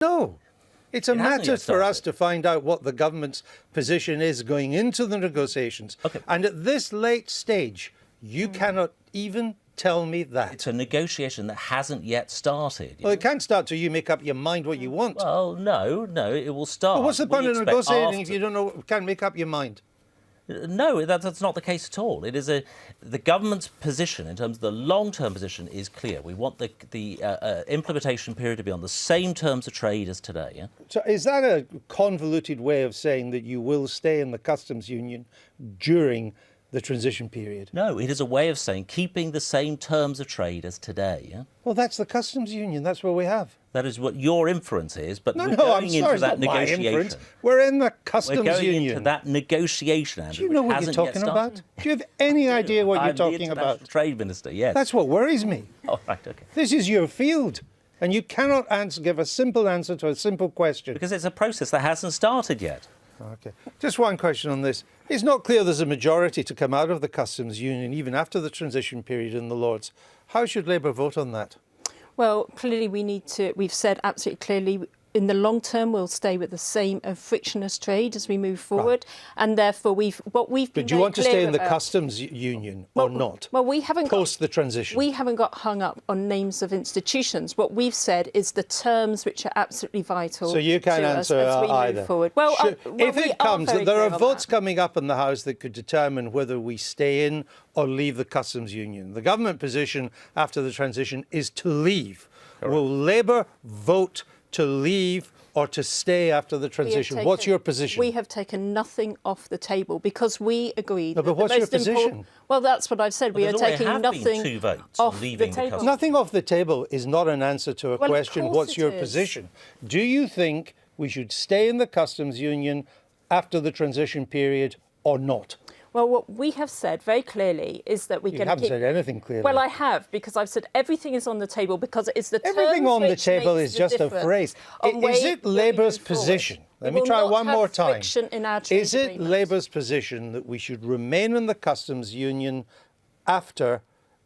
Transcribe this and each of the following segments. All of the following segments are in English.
No. It's a It hasn't matter yet for us started. to find out what the government's position is going into the negotiations. Okay. And at this late stage, you cannot even tell me that. It's a negotiation that hasn't yet started. Well, it can't start till you make up your mind what you want. Well, no, it will start. Well, what's the We point of expect negotiating if after- you don't know, can't make up your mind? No, that's not the case at all. It is the government's position in terms of the long-term position is clear. We want the implementation period to be on the same terms of trade as today. Yeah? So is that a convoluted way of saying that you will stay in the customs union during the transition period? No, it is a way of saying keeping the same terms of trade as today. Yeah? Well, that's the customs union. That's what we have. That is what your inference is, but No, we're no, going I'm sorry, into it's that not my negotiation. inference. We're in the We're customs going union. into that negotiation, Andrew. Do you know which what you're hasn't yet talking started. about? Do you have any idea what you're I'm the talking international about? Trade Minister, yes. That's what worries me. Oh, right, okay. This is your field, and you cannot give a simple answer to a simple question. Because it's a process that hasn't started yet. Okay. Just one question on this. It's not clear there's a majority to come out of the customs union even after the transition period in the Lords. How should Labour vote on that? Well, clearly we've said absolutely clearly, in the long term, we'll stay with the same frictionless trade as we move forward. And therefore, what we've been But do you very want to stay clear in the about- customs union or not? Well, we haven't Post got, the transition. We haven't got hung up on names of institutions. What we've said is the terms which are absolutely vital. So you can't to answer us as we either. move forward. Well, If we it are comes very that there clear are on votes that. coming up in the House that could determine whether we stay in or leave the customs union, the government position after the transition is to leave. Correct. Will Labour vote to leave or to stay after the transition? What's your position? We have taken nothing off the table because we agreed. No, but that the what's your most important- position? Well, that's what I've said. We are There's already taking have been nothing 2 votes on off leaving the the table. customs. Nothing off the table is not an answer to a Well, of question. course What's it your is. position? Do you think we should stay in the customs union after the transition period or not? Well, what we have said very clearly is that we're You going to haven't keep... said anything clearly. Well, I have, because I've said everything is on the table because it's the Everything terms on the which table makes is the just a difference phrase. on Is way it that we Labour's move forward. position? Let We me will try not one have more time. friction in our trade Is it agreement. Labour's position that we should remain in the customs union after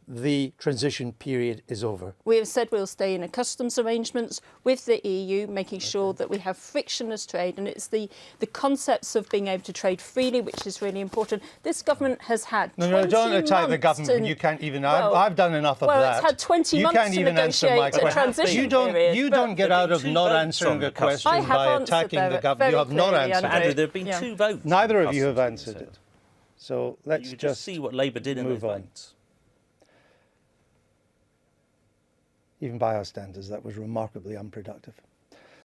the transition period is over? We have said we'll stay in a customs arrangements with the EU, making sure that we have frictionless trade, and it's the concepts of being able to trade freely, which is really important. This government has had No, 20 don't attack the months government. to- You can't even. Well, I've done enough of that. well, it's had 20 you months can't to even answer my negotiate a question. transition You don't. period, You but- don't get There out have of been not 2 votes answering on the a customs. question I have by answered attacking the very government. You have not clearly, answered Andrew. it. Andrew, there have been Yeah. 2 votes. on Neither the of you have customs answered union, it. So so let's you just see what Labour did in those move on. votes. Even by our standards, that was remarkably unproductive.